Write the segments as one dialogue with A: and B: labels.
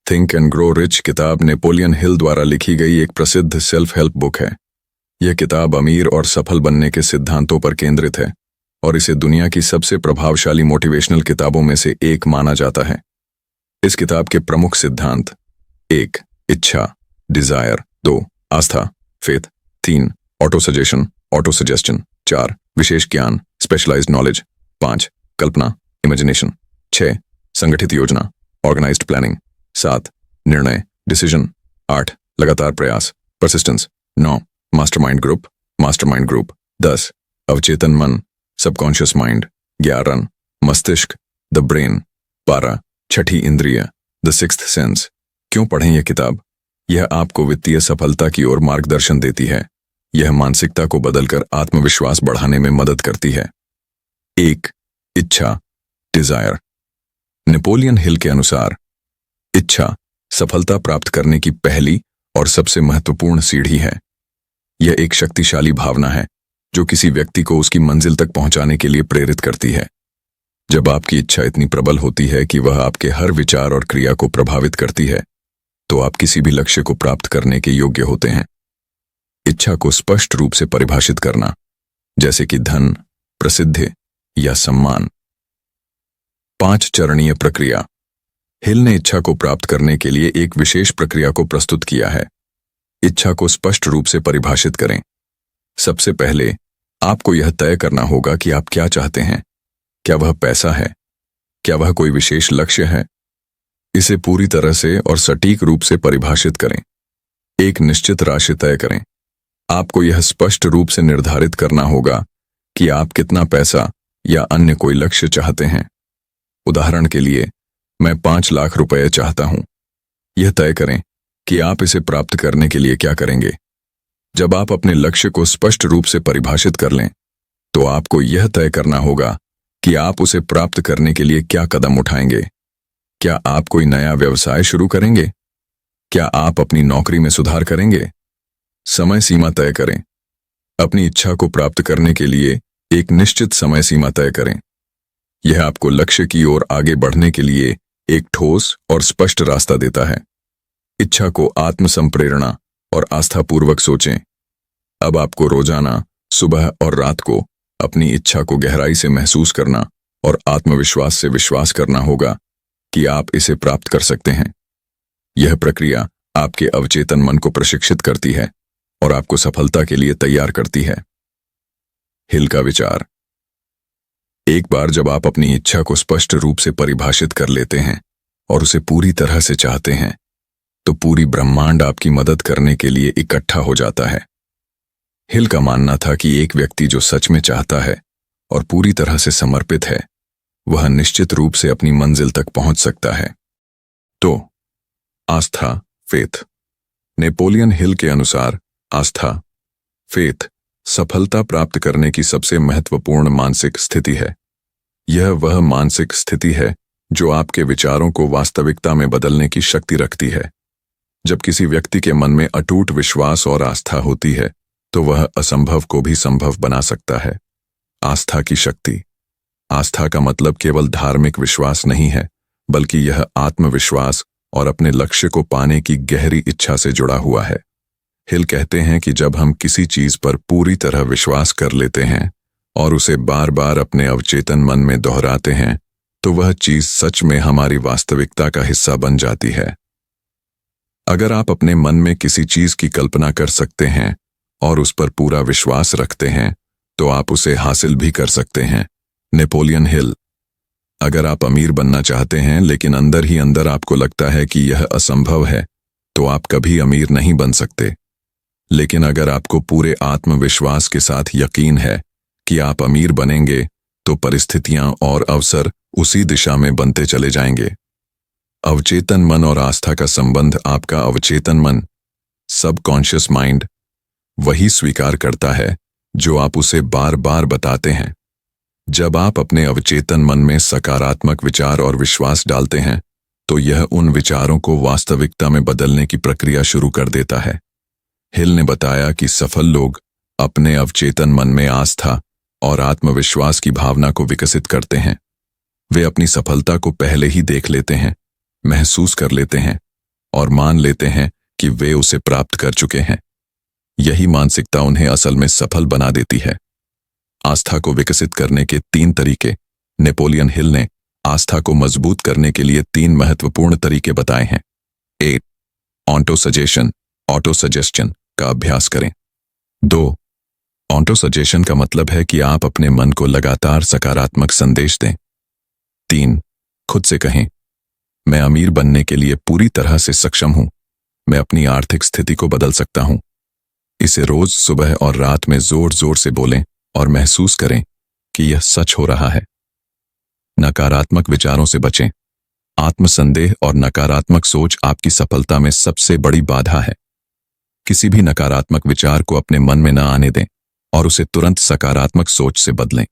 A: Think and grow rich किताब Napoleon Hill द्वारा लिखी गई एक प्रसिद्ध सेल्फ हेल्प बुक है। यह किताब अमीर और सफल बनने के सिद्धांतों पर केंद्रित है और इसे दुनिया की सबसे प्रभावशाली मोटिवेशनल किताबों में से एक माना जाता है। इस किताब के प्रमुख सिद्धांत: 1. इच्छा डिजायर, 2. आस्था फेथ, 3. Auto suggestion, 4. विशेष ज्ञान स्पेशलाइज्ड नॉलेज, 5. कल्पना इमेजिनेशन, 6. संगठित योजना ऑर्गेनाइज्ड प्लानिंग, 7. निर्णय डिसीजन, 8. लगातार प्रयास परसिस्टेंस, 9. Mastermind group, 10. अवचेतन मन सबकॉन्शियस माइंड, 11. मस्तिष्क द ब्रेन, 12. छठी इंद्रिय द सिक्स्थ सेंस। क्यों पढ़ें यह किताब? यह आपको वित्तीय सफलता की ओर मार्गदर्शन देती है। यह मानसिकता को बदलकर आत्मविश्वास बढ़ाने में मदद करती है। 1. इच्छा डिजायर। नेपोलियन हिल के अनुसार इच्छा सफलता प्राप्त करने की पहली और सबसे महत्वपूर्ण सीढ़ी है। यह एक शक्तिशाली भावना है जो किसी व्यक्ति को उसकी मंजिल तक पहुंचाने के लिए प्रेरित करती है। जब आपकी इच्छा इतनी प्रबल होती है कि वह आपके हर विचार और क्रिया को प्रभावित करती है, तो आप किसी भी लक्ष्य को प्राप्त करने के योग्य होते हैं। इच्छा को स्पष्ट रूप से परिभाषित करना, जैसे कि धन, प्रसिद्धि या सम्मान। 5 चरणीय प्रक्रिया। हिल ने इच्छा को प्राप्त करने के लिए एक विशेष प्रक्रिया को प्रस्तुत किया है। इच्छा को स्पष्ट रूप से परिभाषित करें। सबसे पहले आपको यह तय करना होगा कि आप क्या चाहते हैं। क्या वह पैसा है? क्या वह कोई विशेष लक्ष्य है? इसे पूरी तरह से और सटीक रूप से परिभाषित करें। एक निश्चित राशि तय करें। आपको यह स्पष्ट रूप से निर्धारित करना होगा कि आप कितना पैसा या अन्य कोई लक्ष्य चाहते हैं। उदाहरण के लिए, मैं 5 लाख रुपए चाहता हूं। यह तय करें कि आप इसे प्राप्त करने के लिए क्या करेंगे। जब आप अपने लक्ष्य को स्पष्ट रूप से परिभाषित कर लें, तो आपको यह तय करना होगा कि आप उसे प्राप्त करने के लिए क्या कदम उठाएंगे। क्या आप कोई नया व्यवसाय शुरू करेंगे? क्या आप अपनी नौकरी में सुधार करेंगे? समय सीमा तय करें। अपनी इच्छा को प्राप्त करने के लिए एक निश्चित समय सीमा तय करें। यह आपको लक्ष्य की ओर आगे बढ़ने के लिए एक ठोस और स्पष्ट रास्ता देता है। इच्छा को आत्मसंप्रेरणा और आस्थापूर्वक सोचें। अब आपको रोजाना सुबह और रात को अपनी इच्छा को गहराई से महसूस करना और आत्मविश्वास से विश्वास करना होगा कि आप इसे प्राप्त कर सकते हैं। यह प्रक्रिया आपके अवचेतन मन को प्रशिक्षित करती है और आपको सफलता के लिए तैयार करती है। हिल का विचार: एक बार जब आप अपनी इच्छा को स्पष्ट रूप से परिभाषित कर लेते हैं और उसे पूरी तरह से चाहते हैं, तो पूरी ब्रह्मांड आपकी मदद करने के लिए इकट्ठा हो जाता है। हिल का मानना था कि एक व्यक्ति जो सच में चाहता है और पूरी तरह से समर्पित है, वह निश्चित रूप से अपनी मंजिल तक पहुंच सकता है। तो आस्था फेथ। नेपोलियन हिल के अनुसार आस्था फेथ सफलता प्राप्त करने की सबसे महत्वपूर्ण मानसिक स्थिति है। यह वह मानसिक स्थिति है जो आपके विचारों को वास्तविकता में बदलने की शक्ति रखती है। जब किसी व्यक्ति के मन में अटूट विश्वास और आस्था होती है, तो वह असंभव को भी संभव बना सकता है। आस्था की शक्ति। आस्था का मतलब केवल धार्मिक विश्वास नहीं है, बल्कि यह आत्मविश्वास और अपने लक्ष्य को पाने की गहरी इच्छा से जुड़ा हुआ है। हिल कहते हैं कि जब हम किसी चीज पर पूरी तरह विश्वास कर लेते हैं और उसे बार बार अपने अवचेतन मन में दोहराते हैं, तो वह चीज सच में हमारी वास्तविकता का हिस्सा बन जाती है। अगर आप अपने मन में किसी चीज की कल्पना कर सकते हैं और उस पर पूरा विश्वास रखते हैं, तो आप उसे हासिल भी कर सकते हैं। Napoleon Hill. अगर आप अमीर बनना चाहते हैं लेकिन अंदर ही अंदर आपको लगता है कि यह असंभव है, तो आप कभी अमीर नहीं बन सकते। लेकिन अगर आपको पूरे आत्मविश्वास के साथ यकीन है कि आप अमीर बनेंगे, तो परिस्थितियां और अवसर उसी दिशा में बनते चले जाएंगे। अवचेतन मन और आस्था का संबंध। आपका अवचेतन मन सबकॉन्शियस माइंड वही स्वीकार करता है जो आप उसे बार बार बताते हैं। जब आप अपने अवचेतन मन में सकारात्मक विचार और विश्वास डालते हैं, तो यह उन विचारों को वास्तविकता में बदलने की प्रक्रिया शुरू कर देता है। हिल ने बताया कि सफल लोग अपने अवचेतन मन में आस्था और आत्मविश्वास की भावना को विकसित करते हैं। वे अपनी सफलता को पहले ही देख लेते हैं, महसूस कर लेते हैं और मान लेते हैं कि वे उसे प्राप्त कर चुके हैं। यही मानसिकता उन्हें असल में सफल बना देती है। आस्था को विकसित करने के 3 तरीके। नेपोलियन हिल ने आस्था को मजबूत करने के लिए 3 महत्वपूर्ण तरीके बताए हैं। 1. ऑटो सजेशन का अभ्यास करें। 2. ऑटो सजेशन का मतलब है कि आप अपने मन को लगातार सकारात्मक संदेश दें। 3. खुद से कहें, मैं अमीर बनने के लिए पूरी तरह से सक्षम हूं, मैं अपनी आर्थिक स्थिति को बदल सकता हूं। इसे रोज सुबह और रात में जोर जोर से बोलें और महसूस करें कि यह सच हो रहा है। नकारात्मक विचारों से बचें। आत्मसंदेह और नकारात्मक सोच आपकी सफलता में सबसे बड़ी बाधा है। किसी भी नकारात्मक विचार को अपने मन में न आने दें और उसे तुरंत सकारात्मक सोच से बदलें।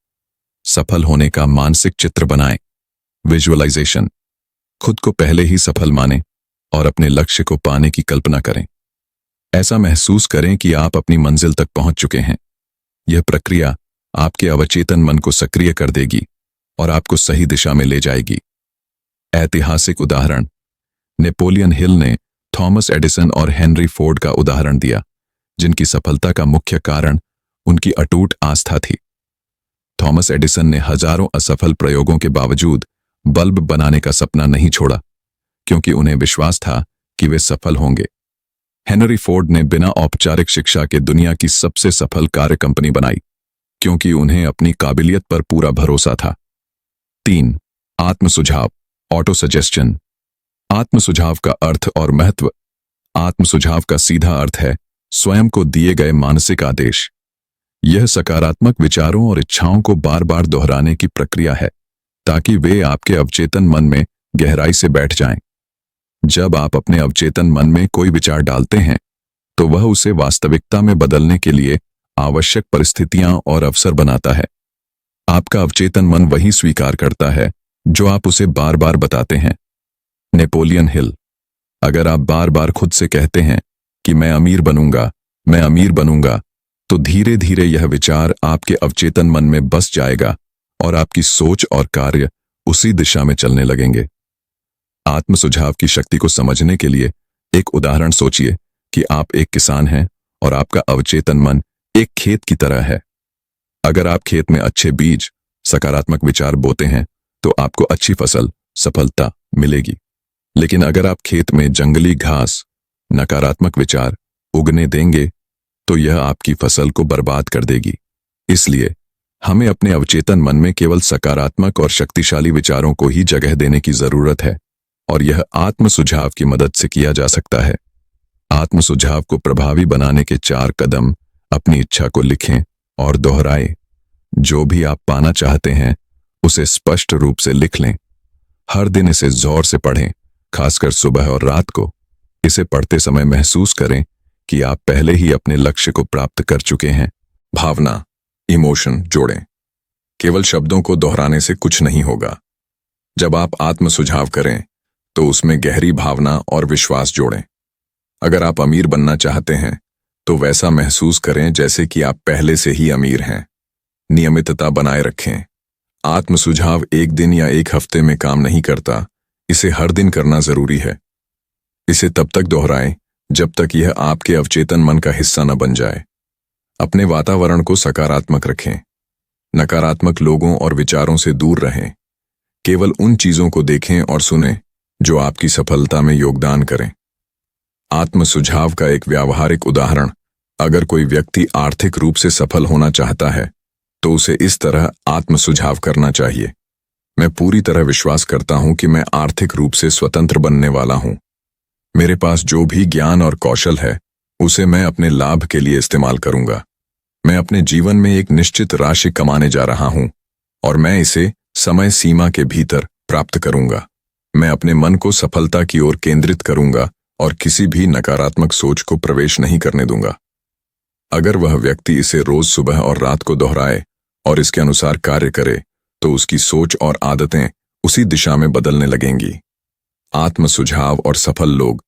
A: सफल होने का मानसिक चित्र बनाएं। विजुअलाइजेशन। खुद को पहले ही सफल मानें और अपने लक्ष्य को पाने की कल्पना करें। ऐसा महसूस करें कि आप अपनी मंजिल तक पहुंच चुके हैं। यह प्रक्रिया आपके अवचेतन मन को सक्रिय कर देगी और आपको सही दिशा में ले जाएगी। ऐतिहासिक उदाहरण। नेपोलियन हिल ने थॉमस एडिसन और हेनरी फोर्ड का उदाहरण दिया, जिनकी सफलता का मुख्य कारण उनकी अटूट आस्था थी। थॉमस एडिसन ने हजारों असफल प्रयोगों के बावजूद बल्ब बनाने का सपना नहीं छोड़ा, क्योंकि उन्हें विश्वास था कि वे सफल होंगे। हेनरी फोर्ड ने बिना औपचारिक शिक्षा के दुनिया की सबसे सफल कार कंपनी बनाई, क्योंकि उन्हें अपनी काबिलियत पर पूरा भरोसा था। 3. आत्मसुझाव, ऑटो सजेशन। आत्मसुझाव का अर्थ और महत्व। आत्मसुझाव का सीधा अर्थ है स्वयं को दिए गए मानसिक आदेश। यह सकारात्मक विचारों और इच्छाओं को बार बार दोहराने की प्रक्रिया है, ताकि वे आपके अवचेतन मन में गहराई से बैठ जाएं। जब आप अपने अवचेतन मन में कोई विचार डालते हैं, तो वह उसे वास्तविकता में बदलने के लिए आवश्यक परिस्थितियां और अवसर बनाता है। आपका अवचेतन मन वही स्वीकार करता है जो आप उसे बार बार बताते हैं। Napoleon Hill. अगर आप बार बार खुद से कहते हैं कि मैं अमीर बनूंगा, तो धीरे धीरे यह विचार आपके अवचेतन मन में बस जाएगा और आपकी सोच और कार्य उसी दिशा में चलने लगेंगे। आत्मसुझाव की शक्ति को समझने के लिए एक उदाहरण सोचिए कि आप एक किसान हैं और आपका अवचेतन मन एक खेत की तरह है। अगर आप खेत में अच्छे बीज, सकारात्मक विचार बोते हैं, तो आपको अच्छी फसल, सफलता मिलेगी। लेकिन अगर आप खेत में जंगली घास, नकारात्मक विचार उगने देंगे, तो यह आपकी फसल को बर्बाद कर देगी। इसलिए हमें अपने अवचेतन मन में केवल सकारात्मक और शक्तिशाली विचारों को ही जगह देने की जरूरत है, और यह आत्मसुझाव की मदद से किया जा सकता है। आत्मसुझाव को प्रभावी बनाने के 4 कदम। अपनी इच्छा को लिखें और दोहराएं। जो भी आप पाना चाहते हैं, उसे स्पष्ट रूप से लिख लें। हर दिन इसे जोर से पढ़ें, खासकर सुबह और रात को। इसे पढ़ते समय महसूस करें कि आप पहले ही अपने लक्ष्य को प्राप्त कर चुके हैं। भावना, इमोशन जोड़ें। केवल शब्दों को दोहराने से कुछ नहीं होगा। जब आप आत्मसुझाव करें, तो उसमें गहरी भावना और विश्वास जोड़ें। अगर आप अमीर बनना चाहते हैं, तो वैसा महसूस करें जैसे कि आप पहले से ही अमीर हैं। नियमितता बनाए रखें। आत्मसुझाव एक दिन या एक हफ्ते में काम नहीं करता, इसे हर दिन करना जरूरी है। इसे तब तक दोहराएं जब तक यह आपके अवचेतन मन का हिस्सा न बन जाए। अपने वातावरण को सकारात्मक रखें। नकारात्मक लोगों और विचारों से दूर रहें। केवल उन चीजों को देखें और सुनें जो आपकी सफलता में योगदान करें। आत्मसुझाव का एक व्यावहारिक उदाहरण। अगर कोई व्यक्ति आर्थिक रूप से सफल होना चाहता है, तो उसे इस तरह आत्मसुझाव करना चाहिए। मैं पूरी तरह विश्वास करता हूं कि मैं आर्थिक रूप से स्वतंत्र बनने वाला हूं। मेरे पास जो भी ज्ञान और कौशल है, उसे मैं अपने लाभ के लिए इस्तेमाल करूंगा। मैं अपने जीवन में एक निश्चित राशि कमाने जा रहा हूं और मैं इसे समय सीमा के भीतर प्राप्त करूंगा। मैं अपने मन को सफलता की ओर केंद्रित करूंगा और किसी भी नकारात्मक सोच को प्रवेश नहीं करने दूंगा। अगर वह व्यक्ति इसे रोज सुबह और रात को दोहराए और इसके अनुसार कार्य करे, तो उसकी सोच और आदतें उसी दिशा में बदलने लगेंगी। आत्मसुझाव और सफल लोग।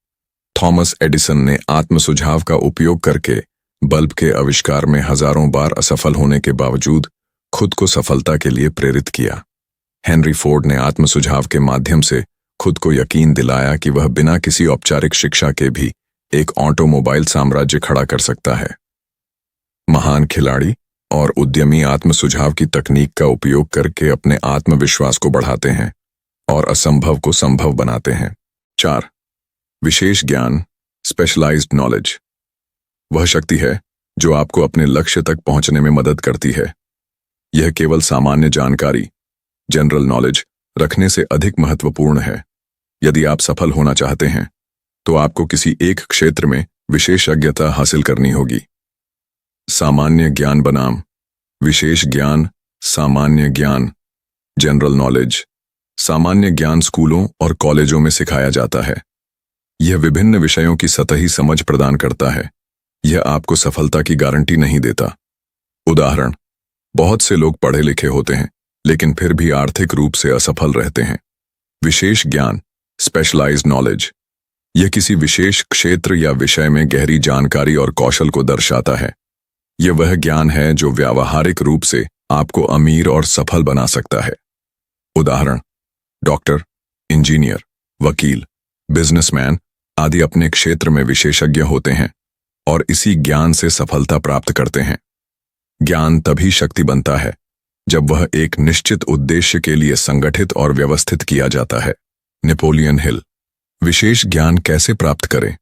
A: थॉमस एडिसन ने आत्मसुझाव का उपयोग करके बल्ब के आविष्कार में हजारों बार असफल होने के बावजूद खुद को सफलता के लिए प्रेरित किया। हेनरी फोर्ड ने आत्मसुझाव के माध्यम से खुद को यकीन दिलाया कि वह बिना किसी औपचारिक शिक्षा के भी एक ऑटोमोबाइल साम्राज्य खड़ा कर सकता है। महान खिलाड़ी और उद्यमी आत्म सुझाव की तकनीक का उपयोग करके अपने आत्मविश्वास को बढ़ाते हैं और असंभव को संभव बनाते हैं। 4. विशेष ज्ञान, स्पेशलाइज्ड नॉलेज। वह शक्ति है जो आपको अपने लक्ष्य तक पहुंचने में मदद करती है। यह केवल सामान्य जानकारी, जनरल नॉलेज रखने से अधिक महत्वपूर्ण है। यदि आप सफल होना चाहते हैं तो आपको किसी एक क्षेत्र में विशेषज्ञता हासिल करनी होगी। सामान्य ज्ञान बनाम विशेष ज्ञान। सामान्य ज्ञान, जनरल नॉलेज। सामान्य ज्ञान स्कूलों और कॉलेजों में सिखाया जाता है। यह विभिन्न विषयों की सतही समझ प्रदान करता है। यह आपको सफलता की गारंटी नहीं देता। उदाहरण, बहुत से लोग पढ़े लिखे होते हैं लेकिन फिर भी आर्थिक रूप से असफल रहते हैं। विशेष ज्ञान, स्पेशलाइज्ड नॉलेज, यह किसी विशेष क्षेत्र या विषय में गहरी जानकारी और कौशल को दर्शाता है। यह वह ज्ञान है जो व्यावहारिक रूप से आपको अमीर और सफल बना सकता है। उदाहरण, डॉक्टर, इंजीनियर, वकील, बिजनेसमैन आदि अपने क्षेत्र में विशेषज्ञ होते हैं और इसी ज्ञान से सफलता प्राप्त करते हैं। ज्ञान तभी शक्ति बनता है जब वह एक निश्चित उद्देश्य के लिए संगठित और व्यवस्थित किया जाता है। Napoleon Hill. विशेष ज्ञान कैसे प्राप्त करें?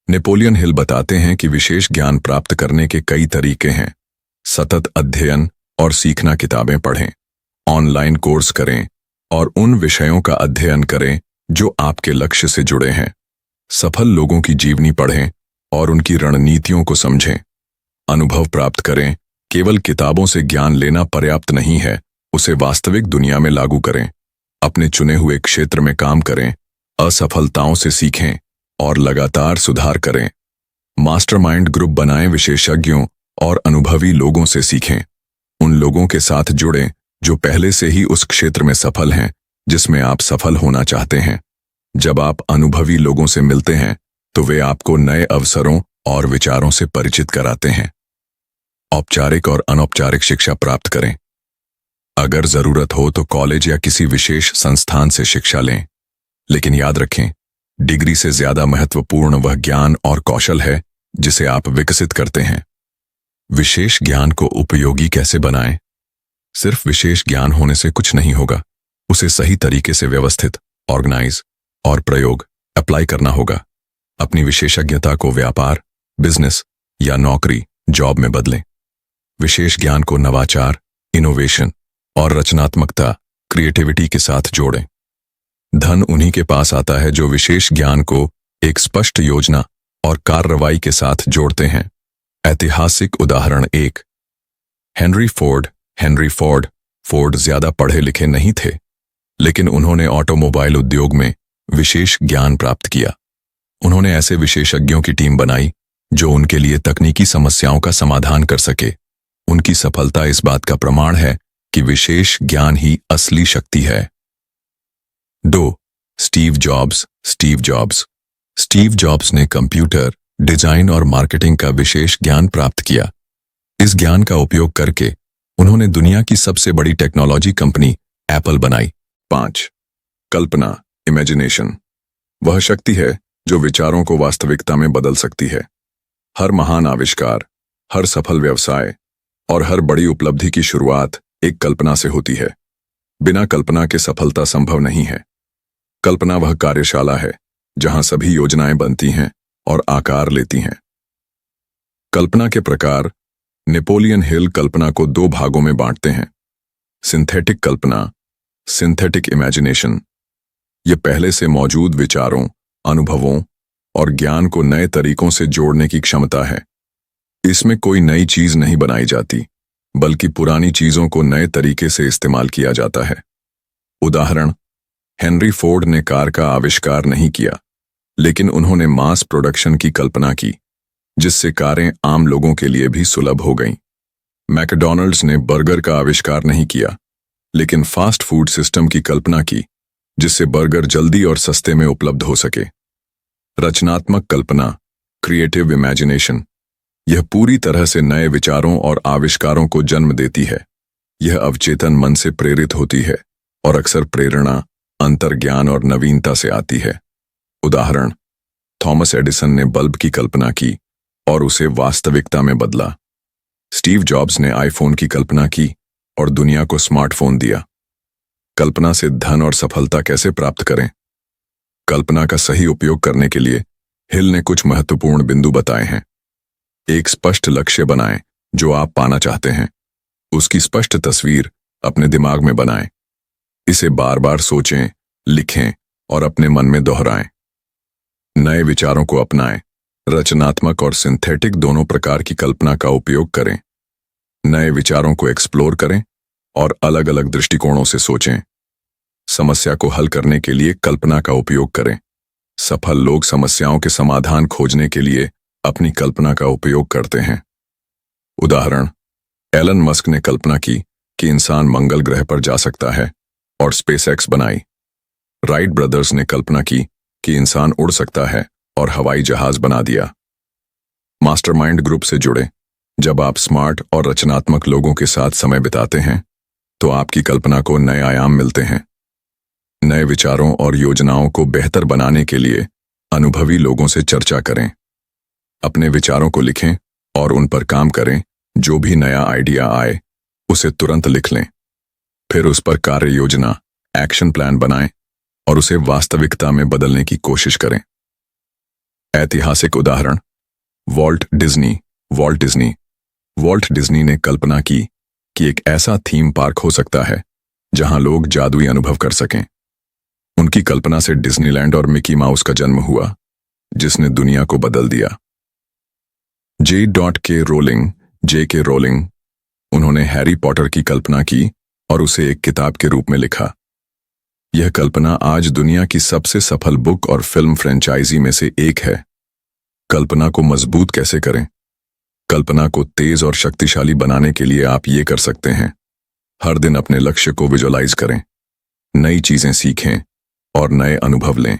A: नेपोलियन हिल बताते हैं कि विशेष ज्ञान प्राप्त करने के कई तरीके हैं। सतत अध्ययन और सीखना। किताबें पढ़ें, ऑनलाइन कोर्स करें और उन विषयों का अध्ययन करें जो आपके लक्ष्य से जुड़े हैं। सफल लोगों की जीवनी पढ़ें और उनकी रणनीतियों को समझें। अनुभव प्राप्त करें। केवल किताबों से ज्ञान लेना पर्याप्त नहीं है, उसे वास्तविक दुनिया में लागू करें। अपने चुने हुए क्षेत्र में काम करें, असफलताओं से सीखें और लगातार सुधार करें। मास्टरमाइंड ग्रुप बनाएं, विशेषज्ञों और अनुभवी लोगों से सीखें। उन लोगों के साथ जुड़ें जो पहले से ही उस क्षेत्र में सफल हैं जिसमें आप सफल होना चाहते हैं। जब आप अनुभवी लोगों से मिलते हैं तो वे आपको नए अवसरों और विचारों से परिचित कराते हैं। औपचारिक और अनौपचारिक शिक्षा प्राप्त करें। अगर जरूरत हो तो कॉलेज या किसी विशेष संस्थान से शिक्षा लें, लेकिन याद रखें, डिग्री से ज्यादा महत्वपूर्ण वह ज्ञान और कौशल है जिसे आप विकसित करते हैं। विशेष ज्ञान को उपयोगी कैसे बनाएं? सिर्फ विशेष ज्ञान होने से कुछ नहीं होगा, उसे सही तरीके से व्यवस्थित, ऑर्गेनाइज और प्रयोग अप्लाई करना होगा। अपनी विशेषज्ञता को व्यापार, बिजनेस या नौकरी, जॉब में बदलें। विशेष ज्ञान को नवाचार, इनोवेशन और रचनात्मकता, क्रिएटिविटी के साथ जोड़ें। धन उन्हीं के पास आता है जो विशेष ज्ञान को एक स्पष्ट योजना और कार्रवाई के साथ जोड़ते हैं। ऐतिहासिक उदाहरण 1, हेनरी फोर्ड। फोर्ड ज्यादा पढ़े लिखे नहीं थे, लेकिन उन्होंने ऑटोमोबाइल उद्योग में विशेष ज्ञान प्राप्त किया। उन्होंने ऐसे विशेषज्ञों की टीम बनाई जो उनके लिए तकनीकी समस्याओं का समाधान कर सके। उनकी सफलता इस बात का प्रमाण है कि विशेष ज्ञान ही असली शक्ति है। 2. स्टीव जॉब्स ने कंप्यूटर, डिजाइन और मार्केटिंग का विशेष ज्ञान प्राप्त किया। इस ज्ञान का उपयोग करके उन्होंने दुनिया की सबसे बड़ी टेक्नोलॉजी कंपनी एप्पल बनाई। 5. कल्पना, इमेजिनेशन। वह शक्ति है जो विचारों को वास्तविकता में बदल सकती है। हर महान आविष्कार, हर सफल व्यवसाय और हर बड़ी उपलब्धि की शुरुआत एक कल्पना से होती है। बिना कल्पना के सफलता संभव नहीं है। कल्पना वह कार्यशाला है जहां सभी योजनाएं बनती हैं और आकार लेती हैं। कल्पना के प्रकार। नेपोलियन हिल कल्पना को 2 भागों में बांटते हैं। सिंथेटिक कल्पना, सिंथेटिक इमेजिनेशन। यह पहले से मौजूद विचारों, अनुभवों और ज्ञान को नए तरीकों से जोड़ने की क्षमता है। इसमें कोई नई चीज नहीं बनाई जाती, बल्कि पुरानी चीजों को नए तरीके से इस्तेमाल किया जाता है। उदाहरण, हेनरी फोर्ड ने कार का आविष्कार नहीं किया, लेकिन उन्होंने मास प्रोडक्शन की कल्पना की, जिससे कारें आम लोगों के लिए भी सुलभ हो गईं। मैकडॉनल्ड्स ने बर्गर का आविष्कार नहीं किया, लेकिन फास्ट फूड सिस्टम की कल्पना की, जिससे बर्गर जल्दी और सस्ते में उपलब्ध हो सके। रचनात्मक कल्पना, क्रिएटिव इमेजिनेशन। यह पूरी तरह से नए विचारों और आविष्कारों को जन्म देती है। यह अवचेतन मन से प्रेरित होती है और अक्सर प्रेरणा, अंतर्ज्ञान और नवीनता से आती है। उदाहरण, थॉमस एडिसन ने बल्ब की कल्पना की और उसे वास्तविकता में बदला। स्टीव जॉब्स ने आईफोन की कल्पना की और दुनिया को स्मार्टफोन दिया। कल्पना से धन और सफलता कैसे प्राप्त करें? कल्पना का सही उपयोग करने के लिए हिल ने कुछ महत्वपूर्ण बिंदु बताए हैं। एक स्पष्ट लक्ष्य बनाएं जो आप पाना चाहते हैं। उसकी स्पष्ट तस्वीर अपने दिमाग में बनाएं। इसे बार बार सोचें, लिखें और अपने मन में दोहराएं। नए विचारों को अपनाएं। रचनात्मक और सिंथेटिक दोनों प्रकार की कल्पना का उपयोग करें। नए विचारों को एक्सप्लोर करें और अलग अलग दृष्टिकोणों से सोचें। समस्या को हल करने के लिए कल्पना का उपयोग करें। सफल लोग समस्याओं के समाधान खोजने के लिए अपनी कल्पना का उपयोग करते हैं। उदाहरण, एलन मस्क ने कल्पना की कि इंसान मंगल ग्रह पर जा सकता है और स्पेसएक्स बनाई। राइट ब्रदर्स ने कल्पना की कि इंसान उड़ सकता है और हवाई जहाज बना दिया। मास्टरमाइंड ग्रुप से जुड़े। जब आप स्मार्ट और रचनात्मक लोगों के साथ समय बिताते हैं तो आपकी कल्पना को नए आयाम मिलते हैं। नए विचारों और योजनाओं को बेहतर बनाने के लिए अनुभवी लोगों से चर्चा करें। अपने विचारों को लिखें और उन पर काम करें। जो भी नया आइडिया आए उसे तुरंत लिख लें। फिर उस पर कार्य योजना, एक्शन प्लान बनाएं और उसे वास्तविकता में बदलने की कोशिश करें। ऐतिहासिक उदाहरण, वॉल्ट डिज्नी। वॉल्ट डिज्नी ने कल्पना की कि एक ऐसा थीम पार्क हो सकता है जहां लोग जादुई अनुभव कर सकें। उनकी कल्पना से डिज्नीलैंड और मिकी माउस का जन्म हुआ, जिसने दुनिया को बदल दिया। जे के रोलिंग, उन्होंने हैरी पॉटर की कल्पना की और उसे एक किताब के रूप में लिखा। यह कल्पना आज दुनिया की सबसे सफल बुक और फिल्म फ्रेंचाइजी में से एक है। कल्पना को मजबूत कैसे करें? कल्पना को तेज और शक्तिशाली बनाने के लिए आप ये कर सकते हैं। हर दिन अपने लक्ष्य को विजुअलाइज करें, नई चीजें सीखें और नए अनुभव लें।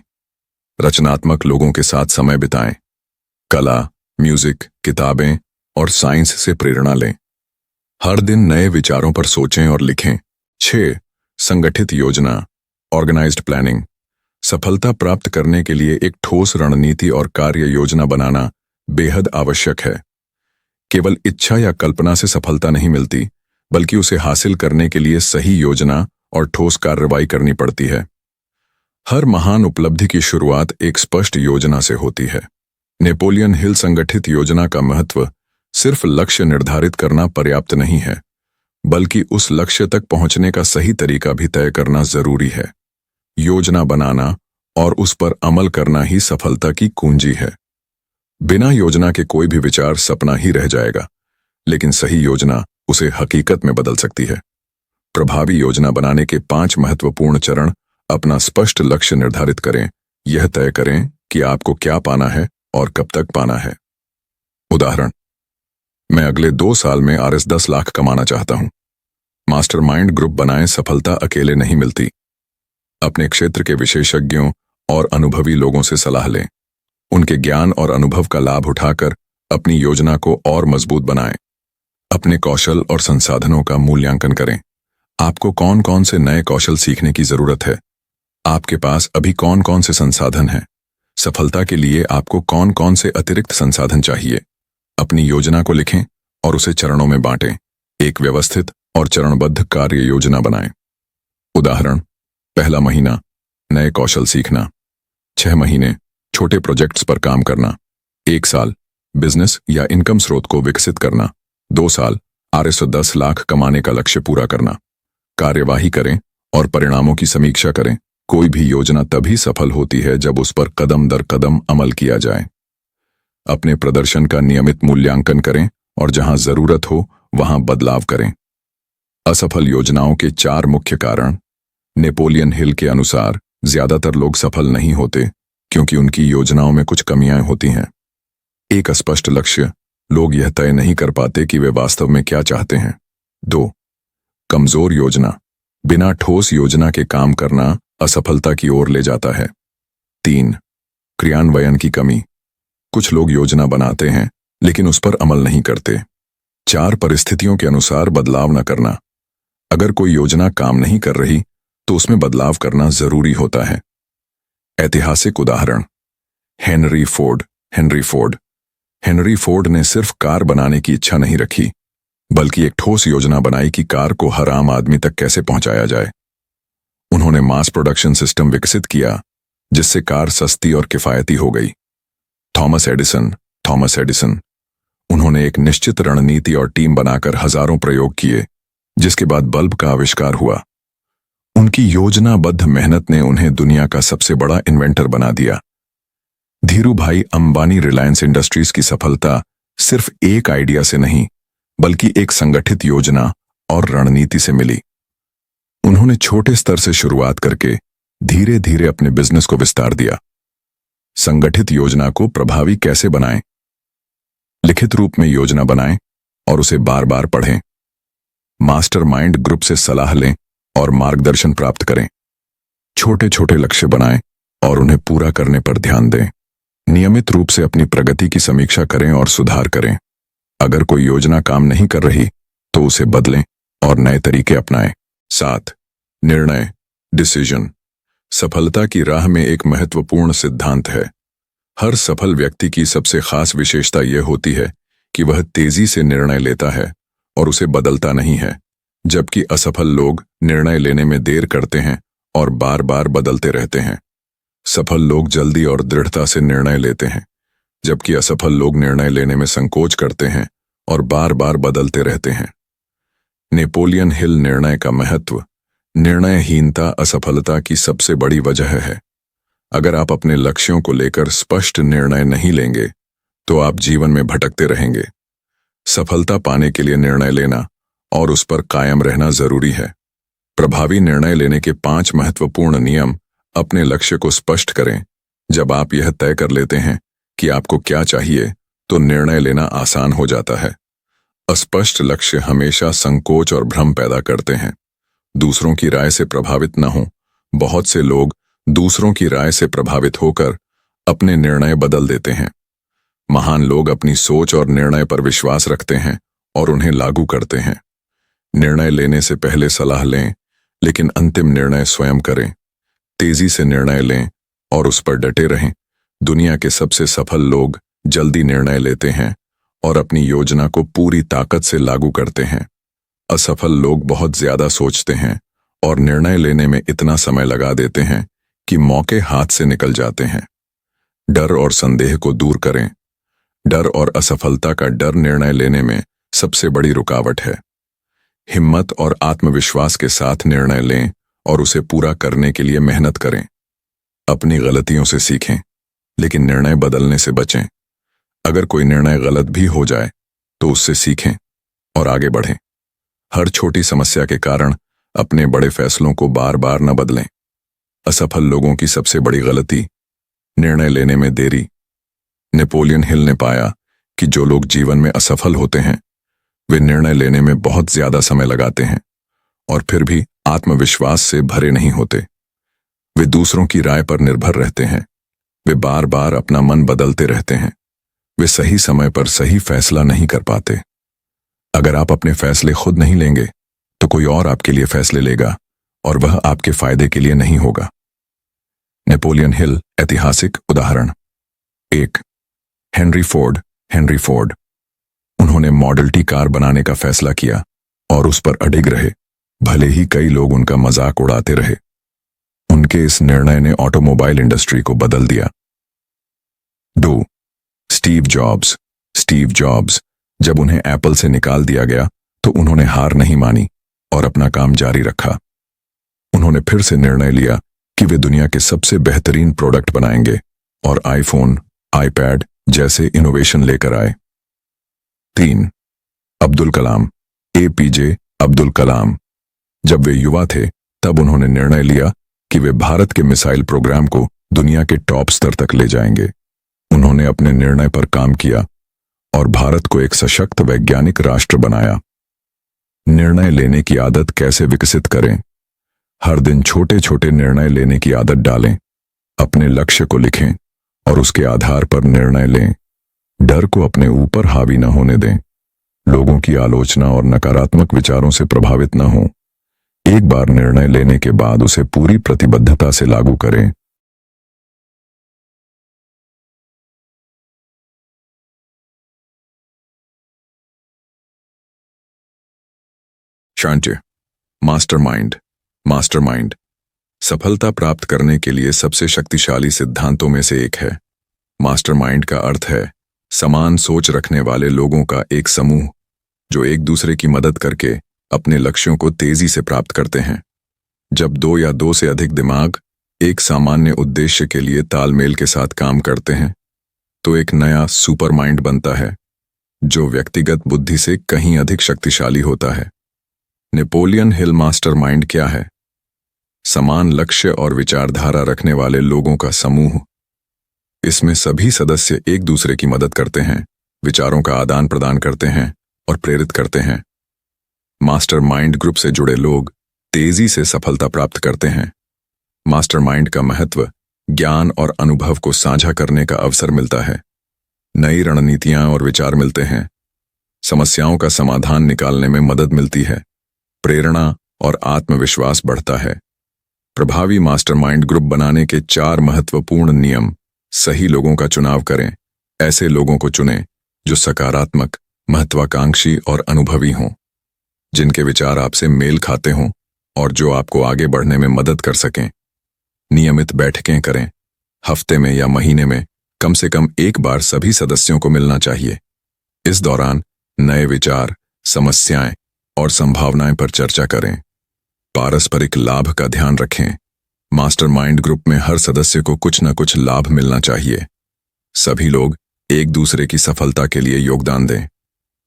A: रचनात्मक लोगों के साथ समय बिताएं। कला, म्यूजिक, किताबें और साइंस से प्रेरणा लें। हर दिन नए विचारों पर सोचें और लिखें। 6. संगठित योजना, ऑर्गेनाइज्ड प्लानिंग। सफलता प्राप्त करने के लिए एक ठोस रणनीति और कार्य योजना बनाना बेहद आवश्यक है। केवल इच्छा या कल्पना से सफलता नहीं मिलती, बल्कि उसे हासिल करने के लिए सही योजना और ठोस कार्रवाई करनी पड़ती है। हर महान उपलब्धि की शुरुआत एक स्पष्ट योजना से होती है। नेपोलियन हिल संगठित योजना का महत्व सिर्फ लक्ष्य निर्धारित करना पर्याप्त नहीं है, बल्कि उस लक्ष्य तक पहुंचने का सही तरीका भी तय करना जरूरी है। योजना बनाना और उस पर अमल करना ही सफलता की कुंजी है। बिना योजना के कोई भी विचार सपना ही रह जाएगा, लेकिन सही योजना उसे हकीकत में बदल सकती है। प्रभावी योजना बनाने के 5 महत्वपूर्ण चरण। अपना स्पष्ट लक्ष्य निर्धारित करें। यह तय करें कि आपको क्या पाना है और कब तक पाना है। उदाहरण, मैं अगले 2 साल में RS 10 लाख कमाना चाहता हूं। मास्टरमाइंड ग्रुप बनाएं। सफलता अकेले नहीं मिलती। अपने क्षेत्र के विशेषज्ञों और अनुभवी लोगों से सलाह लें। उनके ज्ञान और अनुभव का लाभ उठाकर अपनी योजना को और मजबूत बनाएं। अपने कौशल और संसाधनों का मूल्यांकन करें। आपको कौन कौन से नए कौशल सीखने की जरूरत है? आपके पास अभी कौन कौन से संसाधन हैं? सफलता के लिए आपको कौन कौन से अतिरिक्त संसाधन चाहिए? अपनी योजना को लिखें और उसे चरणों में बांटें। एक व्यवस्थित और चरणबद्ध कार्य योजना बनाएं। उदाहरण, पहला महीना नए कौशल सीखना। 6 महीने छोटे प्रोजेक्ट्स पर काम करना। 1 साल बिजनेस या इनकम स्रोत को विकसित करना। 2 साल RS 10 लाख कमाने का लक्ष्य पूरा करना। कार्यवाही करें और परिणामों की समीक्षा करें। कोई भी योजना तभी सफल होती है जब उस पर कदम दर कदम अमल किया जाए। अपने प्रदर्शन का नियमित मूल्यांकन करें और जहां जरूरत हो वहां बदलाव करें। असफल योजनाओं के 4 मुख्य कारण। नेपोलियन हिल के अनुसार ज्यादातर लोग सफल नहीं होते क्योंकि उनकी योजनाओं में कुछ कमियां होती हैं। एक अस्पष्ट लक्ष्य, लोग यह तय नहीं कर पाते कि वे वास्तव में क्या चाहते हैं। 2. कमजोर योजना, बिना ठोस योजना के काम करना असफलता की ओर ले जाता है। 3. क्रियान्वयन की कमी, कुछ लोग योजना बनाते हैं लेकिन उस पर अमल नहीं करते। 4. परिस्थितियों के अनुसार बदलाव न करना, अगर कोई योजना काम नहीं कर रही तो उसमें बदलाव करना जरूरी होता है। ऐतिहासिक उदाहरण हेनरी फोर्ड। हेनरी फोर्ड ने सिर्फ कार बनाने की इच्छा नहीं रखी, बल्कि एक ठोस योजना बनाई कि कार को हर आम आदमी तक कैसे पहुंचाया जाए। उन्होंने मास प्रोडक्शन सिस्टम विकसित किया, जिससे कार सस्ती और किफायती हो गई। थॉमस एडिसन, उन्होंने एक निश्चित रणनीति और टीम बनाकर हजारों प्रयोग किए, जिसके बाद बल्ब का आविष्कार हुआ। उनकी योजनाबद्ध मेहनत ने उन्हें दुनिया का सबसे बड़ा इन्वेंटर बना दिया। धीरूभाई अंबानी रिलायंस इंडस्ट्रीज की सफलता सिर्फ एक आइडिया से नहीं, बल्कि एक संगठित योजना और रणनीति से मिली। उन्होंने छोटे स्तर से शुरुआत करके धीरे धीरे अपने बिजनेस को विस्तार दिया। संगठित योजना को प्रभावी कैसे बनाएं? लिखित रूप में योजना बनाएं और उसे बार बार पढ़ें। मास्टरमाइंड ग्रुप से सलाह लें और मार्गदर्शन प्राप्त करें। छोटे छोटे लक्ष्य बनाएं और उन्हें पूरा करने पर ध्यान दें। नियमित रूप से अपनी प्रगति की समीक्षा करें और सुधार करें। अगर कोई योजना काम नहीं कर रही तो उसे बदलें और नए तरीके अपनाएं। 7. निर्णय, डिसीजन। सफलता की राह में एक महत्वपूर्ण सिद्धांत है। हर सफल व्यक्ति की सबसे खास विशेषता यह होती है कि वह तेजी से निर्णय लेता है और उसे बदलता नहीं है, जबकि असफल लोग निर्णय लेने में देर करते हैं और बार बार बदलते रहते हैं। सफल लोग जल्दी और दृढ़ता से निर्णय लेते हैं, जबकि असफल लोग निर्णय लेने में संकोच करते हैं और बार बार बदलते रहते हैं। नेपोलियन हिल निर्णय का महत्व। निर्णयहीनता असफलता की सबसे बड़ी वजह है। अगर आप अपने लक्ष्यों को लेकर स्पष्ट निर्णय नहीं लेंगे तो आप जीवन में भटकते रहेंगे। सफलता पाने के लिए निर्णय लेना और उस पर कायम रहना जरूरी है। प्रभावी निर्णय लेने के 5 महत्वपूर्ण नियम। अपने लक्ष्य को स्पष्ट करें। जब आप यह तय कर लेते हैं कि आपको क्या चाहिए, तो निर्णय लेना आसान हो जाता है। अस्पष्ट लक्ष्य हमेशा संकोच और भ्रम पैदा करते हैं। दूसरों की राय से प्रभावित न हों। बहुत से लोग दूसरों की राय से प्रभावित होकर अपने निर्णय बदल देते हैं। महान लोग अपनी सोच और निर्णय पर विश्वास रखते हैं और उन्हें लागू करते हैं। निर्णय लेने से पहले सलाह लें, लेकिन अंतिम निर्णय स्वयं करें। तेजी से निर्णय लें और उस पर डटे रहें। दुनिया के सबसे सफल लोग जल्दी निर्णय लेते हैं और अपनी योजना को पूरी ताकत से लागू करते हैं। असफल लोग बहुत ज्यादा सोचते हैं और निर्णय लेने में इतना समय लगा देते हैं कि मौके हाथ से निकल जाते हैं। डर और संदेह को दूर करें। डर और असफलता का डर निर्णय लेने में सबसे बड़ी रुकावट है। हिम्मत और आत्मविश्वास के साथ निर्णय लें और उसे पूरा करने के लिए मेहनत करें। अपनी गलतियों से सीखें, लेकिन निर्णय बदलने से बचें। अगर कोई निर्णय गलत भी हो जाए तो उससे सीखें और आगे बढ़ें। हर छोटी समस्या के कारण अपने बड़े फैसलों को बार बार न बदलें। असफल लोगों की सबसे बड़ी गलती निर्णय लेने में देरी। नेपोलियन हिल ने पाया कि जो लोग जीवन में असफल होते हैं वे निर्णय लेने में बहुत ज्यादा समय लगाते हैं और फिर भी आत्मविश्वास से भरे नहीं होते। वे दूसरों की राय पर निर्भर रहते हैं। वे बार बार अपना मन बदलते रहते हैं। वे सही समय पर सही फैसला नहीं कर पाते। अगर आप अपने फैसले खुद नहीं लेंगे तो कोई और आपके लिए फैसले लेगा और वह आपके फायदे के लिए नहीं होगा। नेपोलियन हिल ऐतिहासिक उदाहरण। 1. Henry Ford. उन्होंने मॉडल टी कार बनाने का फैसला किया और उस पर अडिग रहे, भले ही कई लोग उनका मजाक उड़ाते रहे। उनके इस निर्णय ने ऑटोमोबाइल इंडस्ट्री को बदल दिया। 2. Steve jobs. जब उन्हें एप्पल से निकाल दिया गया तो उन्होंने हार नहीं मानी और अपना काम जारी रखा। उन्होंने फिर से निर्णय लिया कि वे दुनिया के सबसे बेहतरीन प्रोडक्ट बनाएंगे और आईफोन, आईपैड जैसे इनोवेशन लेकर आए। 3. एपीजे अब्दुल कलाम। जब वे युवा थे तब उन्होंने निर्णय लिया कि वे भारत के मिसाइल प्रोग्राम को दुनिया के टॉप स्तर तक ले जाएंगे। उन्होंने अपने निर्णय पर काम किया और भारत को एक सशक्त वैज्ञानिक राष्ट्र बनाया। निर्णय लेने की आदत कैसे विकसित करें? हर दिन छोटे छोटे निर्णय लेने की आदत डालें। अपने लक्ष्य को लिखें और उसके आधार पर निर्णय लें। डर को अपने ऊपर हावी न होने दें। लोगों की आलोचना और नकारात्मक विचारों से प्रभावित न हों। एक बार निर्णय लेने के बाद उसे पूरी प्रतिबद्धता से लागू करें। शांति। मास्टरमाइंड। मास्टरमाइंड सफलता प्राप्त करने के लिए सबसे शक्तिशाली सिद्धांतों में से एक है। मास्टरमाइंड का अर्थ है समान सोच रखने वाले लोगों का एक समूह जो एक दूसरे की मदद करके अपने लक्ष्यों को तेजी से प्राप्त करते हैं। जब दो या दो से अधिक दिमाग एक सामान्य उद्देश्य के लिए तालमेल के साथ काम करते हैं तो एक नया सुपर माइंड बनता है जो व्यक्तिगत बुद्धि से कहीं अधिक शक्तिशाली होता है। नेपोलियन हिल मास्टरमाइंड क्या है? समान लक्ष्य और विचारधारा रखने वाले लोगों का समूह। इसमें सभी सदस्य एक दूसरे की मदद करते हैं, विचारों का आदान प्रदान करते हैं और प्रेरित करते हैं। मास्टरमाइंड ग्रुप से जुड़े लोग तेजी से सफलता प्राप्त करते हैं। मास्टरमाइंड का महत्व ज्ञान और अनुभव को साझा करने का अवसर मिलता है। नई रणनीतियां और विचार मिलते हैं। समस्याओं का समाधान निकालने में मदद मिलती है। प्रेरणा और आत्मविश्वास बढ़ता है। प्रभावी मास्टरमाइंड ग्रुप बनाने के 4 महत्वपूर्ण नियम। सही लोगों का चुनाव करें। ऐसे लोगों को चुनें जो सकारात्मक, महत्वाकांक्षी और अनुभवी हों, जिनके विचार आपसे मेल खाते हों और जो आपको आगे बढ़ने में मदद कर सकें। नियमित बैठकें करें। हफ्ते में या महीने में कम से कम एक बार सभी सदस्यों को मिलना चाहिए। इस दौरान नए विचार, समस्याएं और संभावनाएं पर चर्चा करें। पारस्परिक लाभ का ध्यान रखें। मास्टरमाइंड ग्रुप में हर सदस्य को कुछ न कुछ लाभ मिलना चाहिए। सभी लोग एक दूसरे की सफलता के लिए योगदान दें।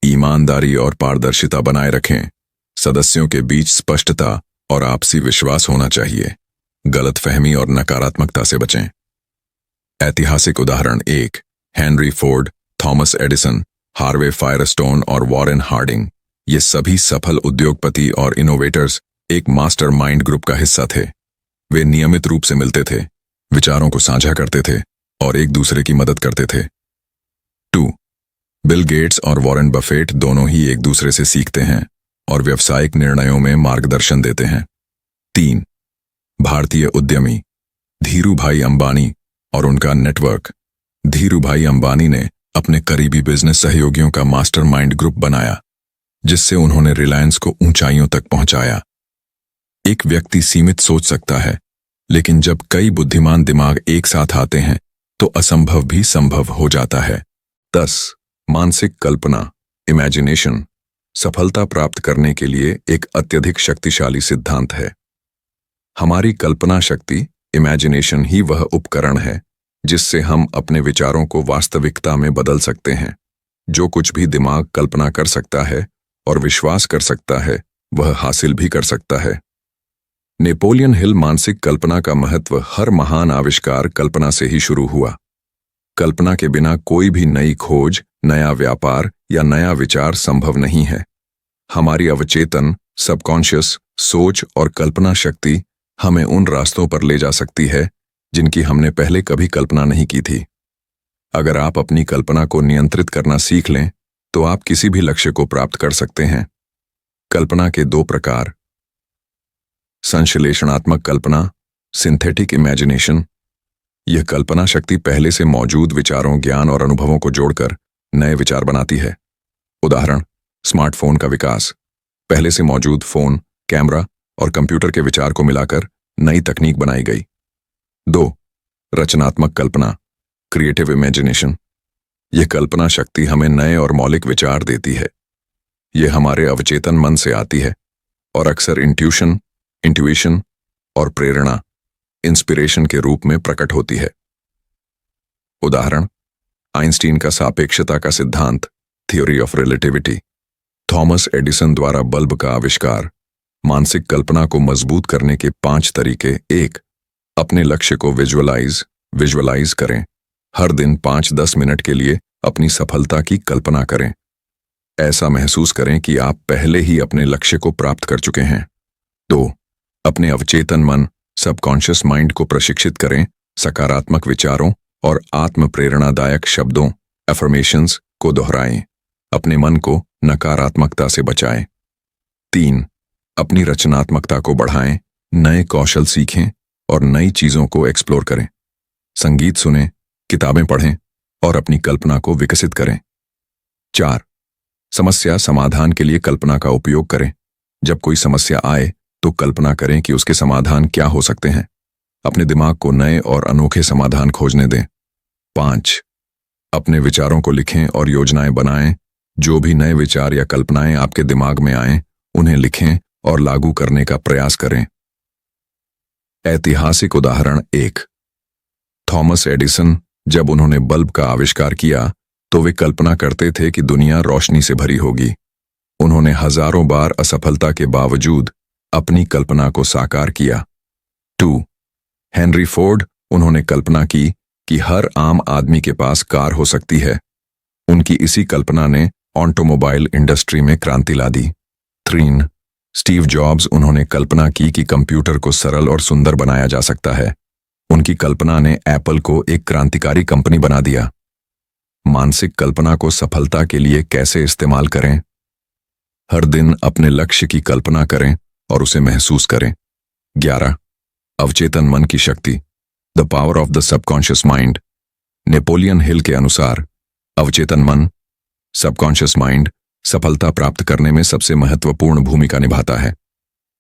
A: ईमानदारी और पारदर्शिता बनाए रखें। सदस्यों के बीच स्पष्टता और आपसी विश्वास होना चाहिए। गलतफहमी और नकारात्मकता से बचें। ऐतिहासिक उदाहरण 1। Henry Ford, Thomas Edison, Harvey Firestone और वॉरेन हार्डिंग। ये सभी सफल उद्योगपति और इनोवेटर्स एक मास्टरमाइंड ग्रुप का हिस्सा थे। वे नियमित रूप से मिलते थे, विचारों को साझा करते थे और एक दूसरे की मदद करते थे। 2। बिल गेट्स और वॉरेन बफेट दोनों ही एक दूसरे से सीखते हैं और व्यावसायिक निर्णयों में मार्गदर्शन देते हैं। 3। भारतीय उद्यमी धीरूभाई अंबानी और उनका नेटवर्क। धीरूभाई अंबानी ने अपने करीबी बिजनेस सहयोगियों का मास्टरमाइंड ग्रुप बनाया, जिससे उन्होंने रिलायंस को ऊंचाइयों तक पहुंचाया। एक व्यक्ति सीमित सोच सकता है, लेकिन जब कई बुद्धिमान दिमाग एक साथ आते हैं तो असंभव भी संभव हो जाता है। 10. मानसिक कल्पना, इमेजिनेशन, सफलता प्राप्त करने के लिए एक अत्यधिक शक्तिशाली सिद्धांत है। हमारी कल्पना शक्ति, इमेजिनेशन ही वह उपकरण है जिससे हम अपने विचारों को वास्तविकता में बदल सकते हैं। जो कुछ भी दिमाग कल्पना कर सकता है और विश्वास कर सकता है, वह हासिल भी कर सकता है। नेपोलियन हिल मानसिक कल्पना का महत्व हर महान आविष्कार कल्पना से ही शुरू हुआ। कल्पना के बिना कोई भी नई खोज, नया व्यापार या नया विचार संभव नहीं है। हमारी अवचेतन, सबकॉन्शियस सोच और कल्पना शक्ति हमें उन रास्तों पर ले जा सकती है जिनकी हमने पहले कभी कल्पना नहीं की थी। अगर आप अपनी कल्पना को नियंत्रित करना सीख लें तो आप किसी भी लक्ष्य को प्राप्त कर सकते हैं। कल्पना के 2 प्रकार। संश्लेषणात्मक कल्पना, सिंथेटिक इमेजिनेशन। यह कल्पना शक्ति पहले से मौजूद विचारों, ज्ञान और अनुभवों को जोड़कर नए विचार बनाती है। उदाहरण, स्मार्टफोन का विकास। पहले से मौजूद फोन, कैमरा और कंप्यूटर के विचार को मिलाकर नई तकनीक बनाई गई। 2. रचनात्मक कल्पना, क्रिएटिव इमेजिनेशन। यह कल्पना शक्ति हमें नए और मौलिक विचार देती है। यह हमारे अवचेतन मन से आती है और अक्सर इंट्यूशन और प्रेरणा, इंस्पिरेशन के रूप में प्रकट होती है। उदाहरण, आइंस्टीन का सापेक्षता का सिद्धांत, theory of relativity. Thomas Edison द्वारा बल्ब का आविष्कार। मानसिक कल्पना को मजबूत करने के 5 तरीके। 1. अपने लक्ष्य को विजुअलाइज करें। हर दिन 5-10 मिनट के लिए अपनी सफलता की कल्पना करें। ऐसा महसूस करें कि आप पहले ही अपने लक्ष्य को प्राप्त कर चुके हैं। 2. अपने अवचेतन मन, सबकॉन्शियस माइंड को प्रशिक्षित करें। सकारात्मक विचारों और आत्म प्रेरणादायक शब्दों, एफर्मेशंस को दोहराएं। अपने मन को नकारात्मकता से बचाएं। 3. अपनी रचनात्मकता को बढ़ाएं, नए कौशल सीखें और नई चीजों को एक्सप्लोर करें। संगीत सुनें, किताबें पढ़ें और अपनी कल्पना को विकसित करें। 4. समस्या समाधान के लिए कल्पना का उपयोग करें। जब कोई समस्या आए तो कल्पना करें कि उसके समाधान क्या हो सकते हैं। अपने दिमाग को नए और अनोखे समाधान खोजने दें। 5. अपने विचारों को लिखें और योजनाएं बनाएं। जो भी नए विचार या कल्पनाएं आपके दिमाग में आएं, उन्हें लिखें और लागू करने का प्रयास करें। ऐतिहासिक उदाहरण 1. थॉमस एडिसन जब उन्होंने बल्ब का आविष्कार किया तो वे कल्पना करते थे कि दुनिया रोशनी से भरी होगी। उन्होंने हजारों बार असफलता के बावजूद अपनी कल्पना को साकार किया। 2. हेनरी फोर्ड, उन्होंने कल्पना की कि हर आम आदमी के पास कार हो सकती है। उनकी इसी कल्पना ने ऑटोमोबाइल इंडस्ट्री में क्रांति ला दी। 3. स्टीव जॉब्स, उन्होंने कल्पना की कि कंप्यूटर को सरल और सुंदर बनाया जा सकता है। उनकी कल्पना ने एप्पल को एक क्रांतिकारी कंपनी बना दिया। मानसिक कल्पना को सफलता के लिए कैसे इस्तेमाल करें? हर दिन अपने लक्ष्य की कल्पना करें और उसे महसूस करें। 11. अवचेतन मन की शक्ति, the power of the subconscious mind. Napoleon Hill के अनुसार अवचेतन मन, सबकॉन्शियस माइंड, सफलता प्राप्त करने में सबसे महत्वपूर्ण भूमिका निभाता है।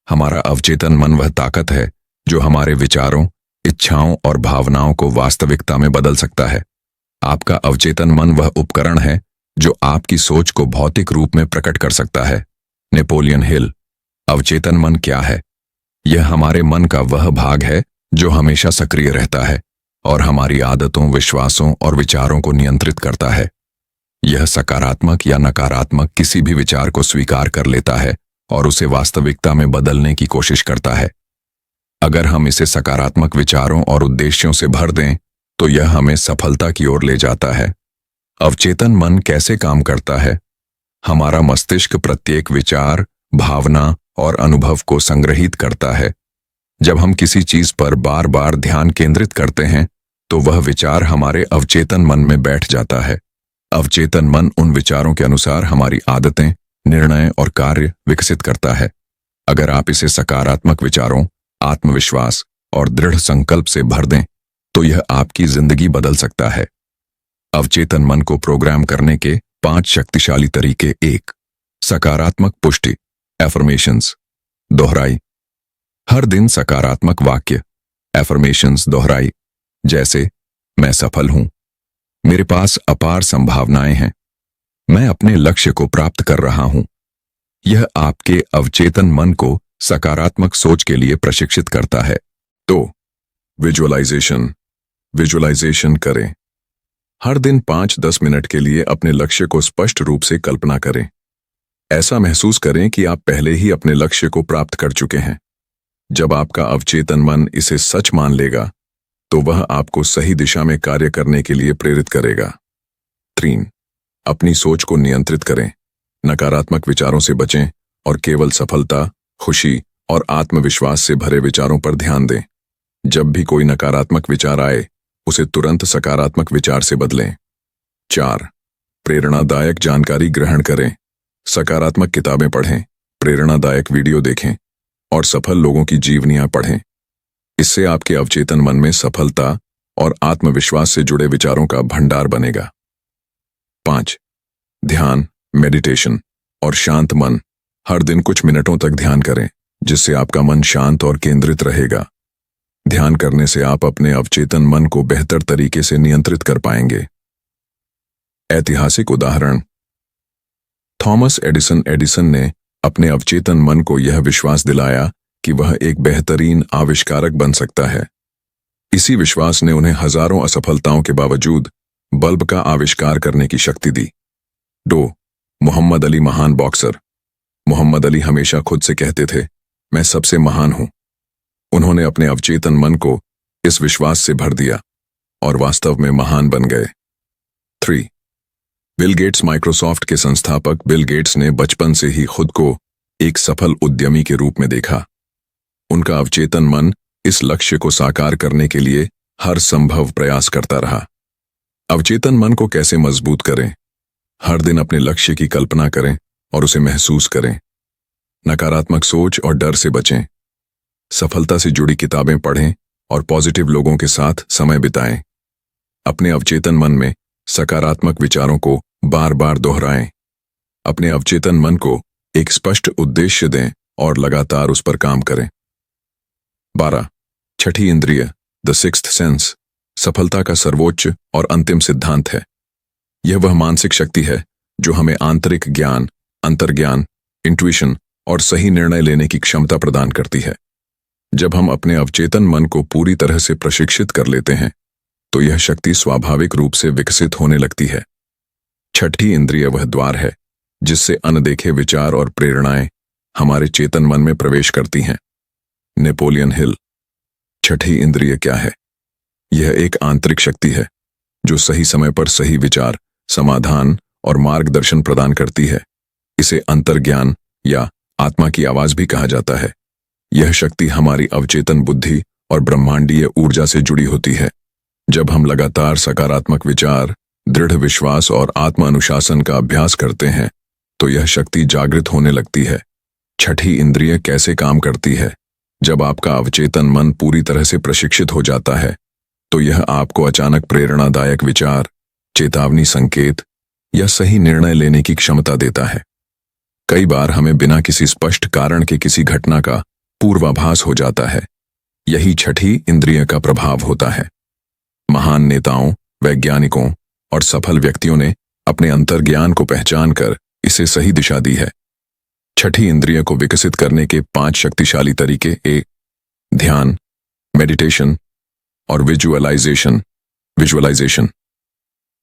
A: हमारा अवचेतन मन वह ताकत है जो हमारे विचारों, इच्छाओं और भावनाओं को वास्तविकता में बदल सकता है। आपका अवचेतन मन वह उपकरण है जो आपकी सोच को भौतिक रूप में प्रकट कर सकता है। Napoleon Hill. अवचेतन मन क्या है? यह हमारे मन का वह भाग है जो हमेशा सक्रिय रहता है और हमारी आदतों, विश्वासों और विचारों को नियंत्रित करता है। यह सकारात्मक या नकारात्मक किसी भी विचार को स्वीकार कर लेता है और उसे वास्तविकता में बदलने की कोशिश करता है। अगर हम इसे सकारात्मक विचारों और उद्देश्यों से भर दें तो यह हमें सफलता की ओर ले जाता है। अवचेतन मन कैसे काम करता है? हमारा मस्तिष्क प्रत्येक विचार, भावना और अनुभव को संग्रहित करता है। जब हम किसी चीज पर बार बार ध्यान केंद्रित करते हैं तो वह विचार हमारे अवचेतन मन में बैठ जाता है। अवचेतन मन उन विचारों के अनुसार हमारी आदतें, निर्णय और कार्य विकसित करता है। अगर आप इसे सकारात्मक विचारों, आत्मविश्वास और दृढ़ संकल्प से भर दें तो यह आपकी जिंदगी बदल सकता है। अवचेतन मन को प्रोग्राम करने के 5 शक्तिशाली तरीके। 1. सकारात्मक पुष्टि, एफर्मेशंस। दोहराई। हर दिन सकारात्मक वाक्य, एफर्मेशंस दोहराई, जैसे मैं सफल हूं, मेरे पास अपार संभावनाएं हैं, मैं अपने लक्ष्य को प्राप्त कर रहा हूं। यह आपके अवचेतन मन को सकारात्मक सोच के लिए प्रशिक्षित करता है। 2. विजुअलाइजेशन करें। हर दिन 5-10 मिनट के लिए अपने लक्ष्य को स्पष्ट रूप से कल्पना करें। ऐसा महसूस करें कि आप पहले ही अपने लक्ष्य को प्राप्त कर चुके हैं। जब आपका अवचेतन मन इसे सच मान लेगा तो वह आपको सही दिशा में कार्य करने के लिए प्रेरित करेगा। 3. अपनी सोच को नियंत्रित करें। नकारात्मक विचारों से बचें और केवल सफलता, खुशी और आत्मविश्वास से भरे विचारों पर ध्यान दें। जब भी कोई नकारात्मक विचार आए, उसे तुरंत सकारात्मक विचार से बदलें। 4. प्रेरणादायक जानकारी ग्रहण करें। सकारात्मक किताबें पढ़ें, प्रेरणादायक वीडियो देखें और सफल लोगों की जीवनियां पढ़ें। इससे आपके अवचेतन मन में सफलता और आत्मविश्वास से जुड़े विचारों का भंडार बनेगा। 5. ध्यान, मेडिटेशन और शांत मन। हर दिन कुछ मिनटों तक ध्यान करें, जिससे आपका मन शांत और केंद्रित रहेगा। ध्यान करने से आप अपने अवचेतन मन को बेहतर तरीके से नियंत्रित कर पाएंगे। ऐतिहासिक उदाहरण। थॉमस एडिसन ने अपने अवचेतन मन को यह विश्वास दिलाया कि वह एक बेहतरीन आविष्कारक बन सकता है। इसी विश्वास ने उन्हें हजारों असफलताओं के बावजूद बल्ब का आविष्कार करने की शक्ति दी। 2. मोहम्मद अली, महान बॉक्सर। मोहम्मद अली हमेशा खुद से कहते थे, मैं सबसे महान हूं। उन्होंने अपने अवचेतन मन को इस विश्वास से भर दिया और वास्तव में महान बन गए। 3. Bill Gates. माइक्रोसॉफ्ट के संस्थापक बिल गेट्स ने बचपन से ही खुद को एक सफल उद्यमी के रूप में देखा। उनका अवचेतन मन इस लक्ष्य को साकार करने के लिए हर संभव प्रयास करता रहा। अवचेतन मन को कैसे मजबूत करें? हर दिन अपने लक्ष्य की कल्पना करें और उसे महसूस करें। नकारात्मक सोच और डर से बचें। सफलता से जुड़ी किताबें पढ़ें और पॉजिटिव लोगों के साथ समय बिताएं। अपने अवचेतन मन में सकारात्मक विचारों को बार बार दोहराएं। अपने अवचेतन मन को एक स्पष्ट उद्देश्य दें और लगातार उस पर काम करें। 12. छठी इंद्रिय, द सिक्स्थ सेंस, सफलता का सर्वोच्च और अंतिम सिद्धांत है। यह वह मानसिक शक्ति है जो हमें आंतरिक ज्ञान, अंतर्ज्ञान, इंट्यूशन और सही निर्णय लेने की क्षमता प्रदान करती है। जब हम अपने अवचेतन मन को पूरी तरह से प्रशिक्षित कर लेते हैं तो यह शक्ति स्वाभाविक रूप से विकसित होने लगती है। छठी इंद्रिय वह द्वार है जिससे अनदेखे विचार और प्रेरणाएं हमारे चेतन मन में प्रवेश करती हैं। Napoleon Hill. छठी इंद्रिय क्या है? यह एक आंतरिक शक्ति है जो सही समय पर सही विचार, समाधान और मार्गदर्शन प्रदान करती है। इसे अंतर्ज्ञान या आत्मा की आवाज भी कहा जाता है। यह शक्ति हमारी अवचेतन बुद्धि और ब्रह्मांडीय ऊर्जा से जुड़ी होती है। जब हम लगातार सकारात्मक विचार, दृढ़ विश्वास और आत्म अनुशासन का अभ्यास करते हैं तो यह शक्ति जागृत होने लगती है। छठी इंद्रिय कैसे काम करती है? जब आपका अवचेतन मन पूरी तरह से प्रशिक्षित हो जाता है तो यह आपको अचानक प्रेरणादायक विचार, चेतावनी संकेत या सही निर्णय लेने की क्षमता देता है। कई बार हमें बिना किसी स्पष्ट कारण के किसी घटना का पूर्वाभास हो जाता है। यही छठी इंद्रिय का प्रभाव होता है। महान नेताओं, वैज्ञानिकों और सफल व्यक्तियों ने अपने अंतर्ज्ञान को पहचानकर इसे सही दिशा दी है। छठी इंद्रिय को विकसित करने के 5 शक्तिशाली तरीके: 1. ध्यान, मेडिटेशन और विजुअलाइजेशन।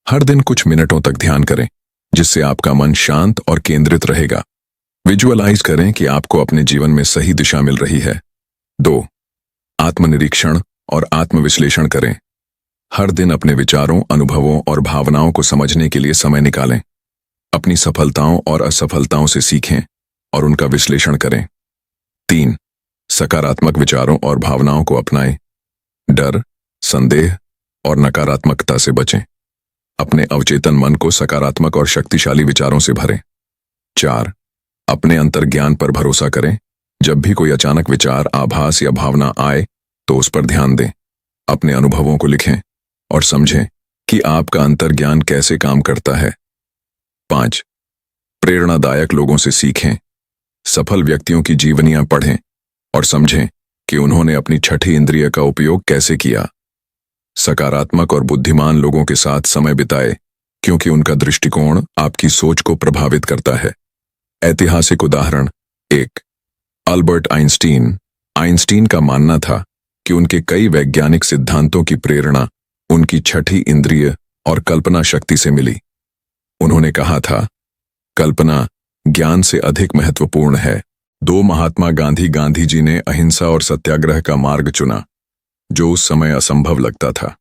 A: हर दिन कुछ मिनटों तक ध्यान करें जिससे आपका मन शांत और केंद्रित रहेगा। विजुअलाइज करें कि आपको अपने जीवन में सही दिशा मिल रही है। 2. आत्मनिरीक्षण और आत्मविश्लेषण करें। हर दिन अपने विचारों, अनुभवों और भावनाओं को समझने के लिए समय निकालें। अपनी सफलताओं और असफलताओं से सीखें और उनका विश्लेषण करें। 3. सकारात्मक विचारों और भावनाओं को अपनाएं। डर, संदेह और नकारात्मकता से बचें। अपने अवचेतन मन को सकारात्मक और शक्तिशाली विचारों से भरें। 4. अपने अंतर्ज्ञान पर भरोसा करें। जब भी कोई अचानक विचार, आभास या भावना आए तो उस पर ध्यान दें। अपने अनुभवों को लिखें और समझें कि आपका अंतर्ज्ञान कैसे काम करता है। 5. प्रेरणादायक लोगों से सीखें। सफल व्यक्तियों की जीवनियां पढ़ें और समझें कि उन्होंने अपनी छठी इंद्रिय का उपयोग कैसे किया। सकारात्मक और बुद्धिमान लोगों के साथ समय बिताएं क्योंकि उनका दृष्टिकोण आपकी सोच को प्रभावित करता है। ऐतिहासिक उदाहरण: 1. Albert Einstein. आइंस्टीन का मानना था कि उनके कई वैज्ञानिक सिद्धांतों की प्रेरणा उनकी छठी इंद्रिय और कल्पना शक्ति से मिली। उन्होंने कहा था, कल्पना ज्ञान से अधिक महत्वपूर्ण है। 2. महात्मा गांधी जी ने अहिंसा और सत्याग्रह का मार्ग चुना जो उस समय असंभव लगता था।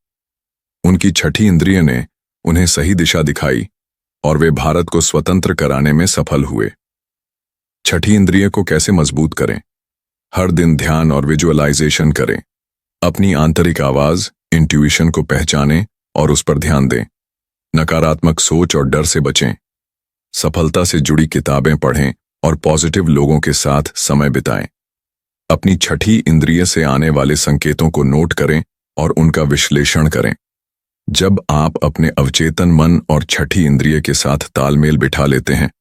A: उनकी छठी इंद्रिय ने उन्हें सही दिशा दिखाई और वे भारत को स्वतंत्र कराने में सफल हुए। छठी इंद्रिय को कैसे मजबूत करें? हर दिन ध्यान और विजुअलाइजेशन करें। अपनी आंतरिक आवाज, इंट्यूशन को पहचानें और उस पर ध्यान दें। नकारात्मक सोच और डर से बचें। सफलता से जुड़ी किताबें पढ़ें और पॉजिटिव लोगों के साथ समय बिताएं। अपनी छठी इंद्रिय से आने वाले संकेतों को नोट करें और उनका विश्लेषण करें। जब आप अपने अवचेतन मन और छठी इंद्रिय के साथ तालमेल बिठा लेते हैं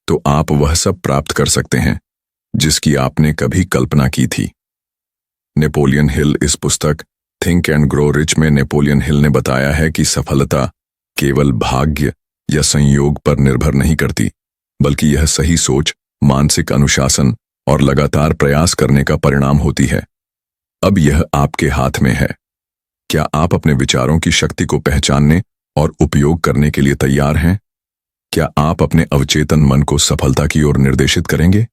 A: तो आप वह सब प्राप्त कर सकते हैं जिसकी आपने कभी कल्पना की थी। Napoleon Hill. इस पुस्तक थिंक एंड ग्रो रिच में नेपोलियन हिल ने बताया है कि सफलता केवल भाग्य या संयोग पर निर्भर नहीं करती, बल्कि यह सही सोच, मानसिक अनुशासन और लगातार प्रयास करने का परिणाम होती है। अब यह आपके हाथ में है। क्या आप अपने विचारों की शक्ति को पहचानने और उपयोग करने के लिए तैयार हैं? क्या आप अपने अवचेतन मन को सफलता की ओर निर्देशित करेंगे?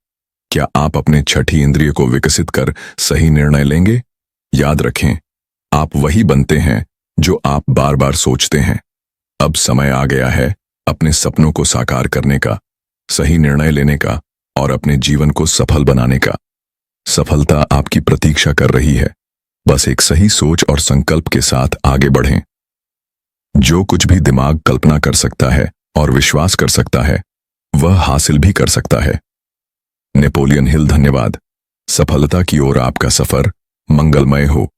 A: क्या आप अपने छठी इंद्रिय को विकसित कर सही निर्णय लेंगे? याद रखें, आप वही बनते हैं जो आप बार बार सोचते हैं। अब समय आ गया है अपने सपनों को साकार करने का, सही निर्णय लेने का और अपने जीवन को सफल बनाने का। सफलता आपकी प्रतीक्षा कर रही है। बस एक सही सोच और संकल्प के साथ आगे बढ़ें। जो कुछ भी दिमाग कल्पना कर सकता है और विश्वास कर सकता है, वह हासिल भी कर सकता है। नेपोलियन हिल धन्यवाद। सफलता की ओर आपका सफर मंगलमय हो।